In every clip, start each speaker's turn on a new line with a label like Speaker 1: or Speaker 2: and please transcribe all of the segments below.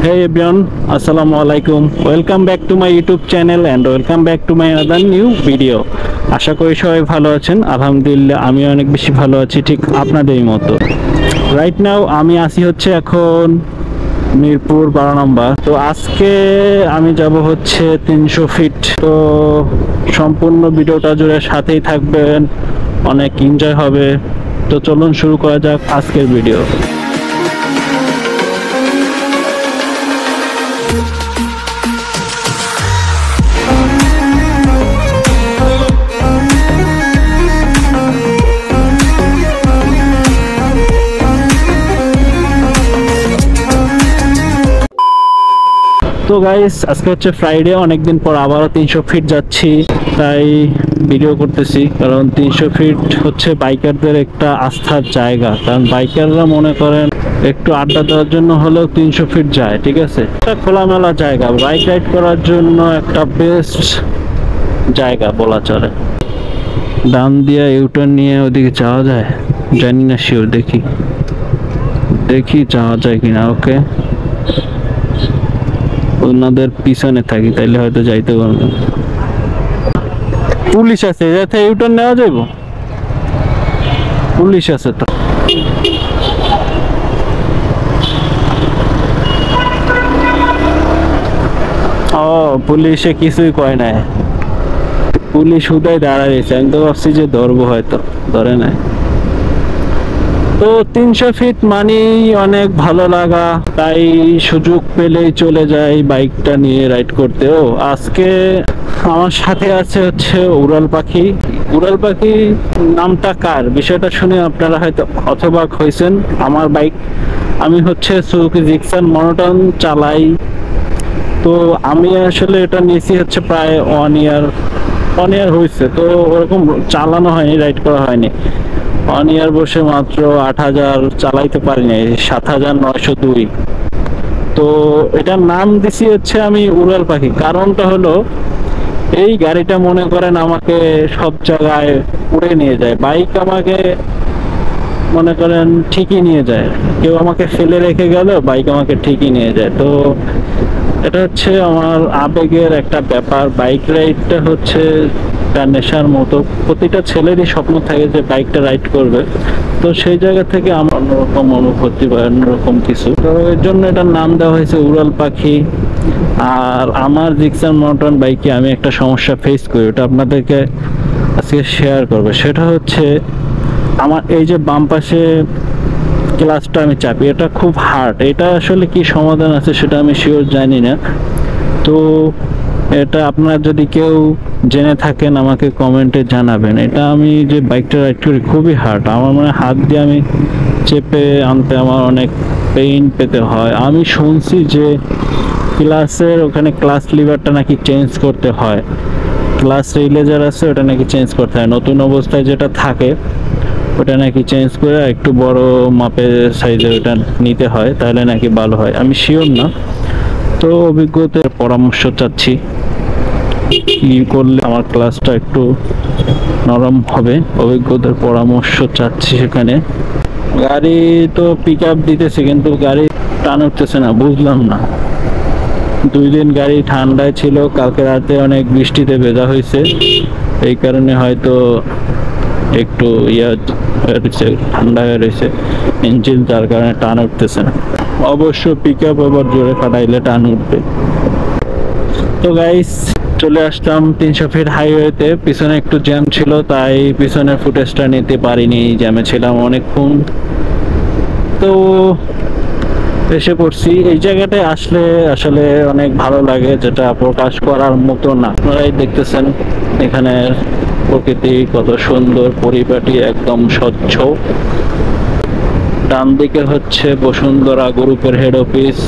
Speaker 1: Hey everyone, Assalamu alaikum. Welcome back to my YouTube channel and welcome back to my another new video. আশা করি সবাই ভালো আছেন। আলহামদুলিল্লাহ আমি অনেক বেশি ভালো আছি, ঠিক আপনাদেরই মতো। রাইট নাও আমি আসি হচ্ছে এখন মিরপুর 12 নম্বর। তো আজকে আমি যাব হচ্ছে 300 ফিট। তো সম্পূর্ণ ভিডিওটা জুড়ে সাথেই থাকবেন, অনেক এনজয় হবে। তো চলুন শুরু করা যাক আজকের ভিডিও। তো গাইস আজকে হচ্ছে ফ্রাইডে, অনেকদিন পর আবারও 300 ফিট যাচ্ছি, তাই ভিডিও করতেছি। কারণ 300 ফিট হচ্ছে বাইকারদের একটা আস্থার জায়গা। কারণ বাইকাররা মনে করেন একটু আড্ডা দেওয়ার জন্য হলেও 300 ফিট যায়, ঠিক আছে। একটা খোলামেলা জায়গা, বাইক রাইড করার জন্য একটা বেস্ট জায়গা বলা চলে। ডান দিয়ে ইউটার্ন নিয়ে ওদিকে যাওয়া যায়, জানি না শিওর, দেখি যাওয়া যায় কিনা। ওকে, ওনাদের পিছনে থাকি তাইলে হয়তো যাইতে পারবো। পুলিশ আছে, যাতে ইউটার্ন নেওয়া যাইব। পুলিশ আছে তো। ও পুলিশে কিছুই কয় নাই, পুলিশ হুদাই দাঁড়াইছে। আমি তো ভাবছি যে ধরবো, হয়তো ধরে নাই। তো 300 ফিট মানেই অনেক ভালো লাগা, তাই সুযোগ পেলেই চলে যাই বাইকটা নিয়ে রাইড করতে। ও আজকে আমার সাথে আছে হচ্ছে উড়াল পাখি। উড়াল পাখি নামটা কার, বিষয়টা শুনে আপনারা হয়তো হতবাক হয়েছেন। আমার বাইক, আমি হচ্ছে সুজুকি জিক্সার মনোটন চালাই। তো আমি আসলে এটা নিয়েছি হচ্ছে প্রায় 1 ইয়ার হয়েছে। তো ওরকম চালানো হয়নি, রাইড করা হয়নি। 1 ইয়ার বসে মাত্র 8000 চালাইতে পারিনি, 7902। তো এটার নাম দিছি হচ্ছে আমি উড়াল পাখি। কারণটা হলো এই গাড়িটা মনে করেন আমাকে সব জায়গায় উড়ে নিয়ে যায়। বাইক আমাকে মনে করেন ঠিকই নিয়ে যায়, কেউ আমাকে ফেলে রেখে গেল, বাইক আমাকে ঠিকই নিয়ে যায়। তো এটা হচ্ছে আমার আবেগের একটা ব্যাপার। বাইক রাইডটা হচ্ছে তার নেশার মতো। প্রতিটা ছেলেরই স্বপ্ন থাকে যে বাইকটা রাইড করবে। তো সেই জায়গা থেকে আমার অন্যরকম অনুভূতি বা অন্যরকম কিছু, তো এর জন্য এটার নাম দেওয়া হয়েছে উড়াল পাখি। আর আমার জিক্সার মনোটন বাইকে আমি একটা সমস্যা ফেস করি, ওটা আপনাদেরকে আজকে শেয়ার করবো। সেটা হচ্ছে আমার এই যে বাম পাশে ক্লাচটা আমি চাপি, এটা খুব হার্ড। এটা আসলে কি সমাধান আছে সেটা আমি শিওর জানি না। তো এটা আপনারা যদি কেউ জেনে থাকেন আমাকে কমেন্টে জানাবেন। এটা আমি যে বাইকটা রাইড করি খুবই হার্ড, আমার মানে হাত দিয়ে আমি চেপে আনতে আমার অনেক পেইন পেতে হয়। আমি শুনছি যে ক্লাসের ওখানে ক্লাস লিভারটা নাকি চেঞ্জ করতে হয়, ক্লাস রিলেজার আছে ওটা নাকি চেঞ্জ করতে হয়। নতুন অবস্থায় যেটা থাকে ওটা নাকি চেঞ্জ করে একটু বড় মাপের সাইজে ওটা নিতে হয়, তাহলে নাকি ভালো হয়। আমি শিওর না, তো অভিজ্ঞতার পরামর্শ চাচ্ছি কি করলে আমার ক্লাসটা একটু নরম হবে। অভিজ্ঞতার পরামর্শ চাচ্ছি সেখানে। গাড়ি তো পিক আপ দিতেছে কিন্তু গাড়ি টান উঠতেছে না, বুঝলাম না। 2 দিন গাড়ি ঠান্ডায় ছিল, কালকে রাতে অনেক বৃষ্টিতে ভেজা হয়েছে, এই কারণে হয়তো একটু ঠান্ডা হয়ে রয়েছে ইঞ্জিন, যার কারণে টান উঠতেছে না। অবশ্য পিক আপ আবার জোরে কাটাইলে টান উঠবে। তো গাইস চলে আসলাম 300 ফিট হাইওয়েতে। পিছনে একটু জ্যাম ছিল, তাই পিছনের ফুটেজটা নিতে পারিনি, জ্যামে ছিলাম অনেকক্ষণ। তো এসে পড়ছি এই জায়গাটায়। আসলে আসলে অনেক ভালো লাগে, যেটা প্রকাশ করার মতো না। আপনারাই দেখতেছেন এখানে প্রকৃতি কত সুন্দর, পরিপাটি, একদম স্বচ্ছ। ডান দিকে হচ্ছে বসুন্ধরা গ্রুপের হেড অফিস।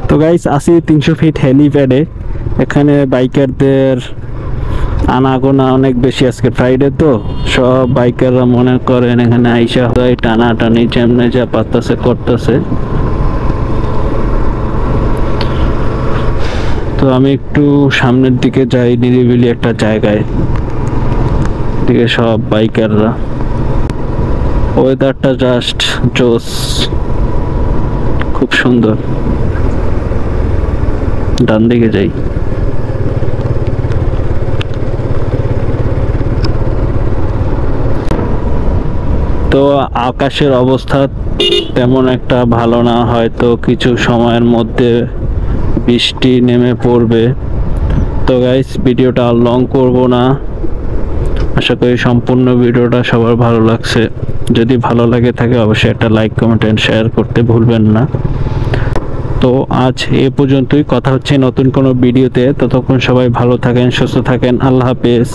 Speaker 1: তো গাইস আসি 300 ফিট হেলিপ্যাডে। এখানে বাইকারদের আনাগোনা অনেক বেশি। আজকে ফ্রাইডে তো সব বাইকাররা মনে করেন এখানে আইসা হয় টানাটানি, যেমনে যা পারতেছে করতেছে। তো আমি একটু সামনের দিকে যাই, নিরিবিলি একটা জায়গায়, দিকে সব বাইকাররা। ওয়েদারটা জাস্ট জোস, খুব সুন্দর। ডান দিকে যাই। তো আকাশের অবস্থা তেমন একটা ভালো না, হয়তো কিছু সময়ের মধ্যে বৃষ্টি নেমে পড়বে। তো গাইস, ভিডিওটা আর লং করব না, আশা করি সম্পূর্ণ ভিডিওটা সবার ভালো লাগছে। যদি ভালো লাগে থাকে অবশ্যই একটা লাইক, কমেন্ট এন্ড শেয়ার করতে ভুলবেন না। তো আজ এ পর্যন্তই, কথা হচ্ছে নতুন কোনো ভিডিওতে। ততক্ষণ সবাই ভালো থাকেন, সুস্থ থাকেন, আল্লাহ হাফেজ।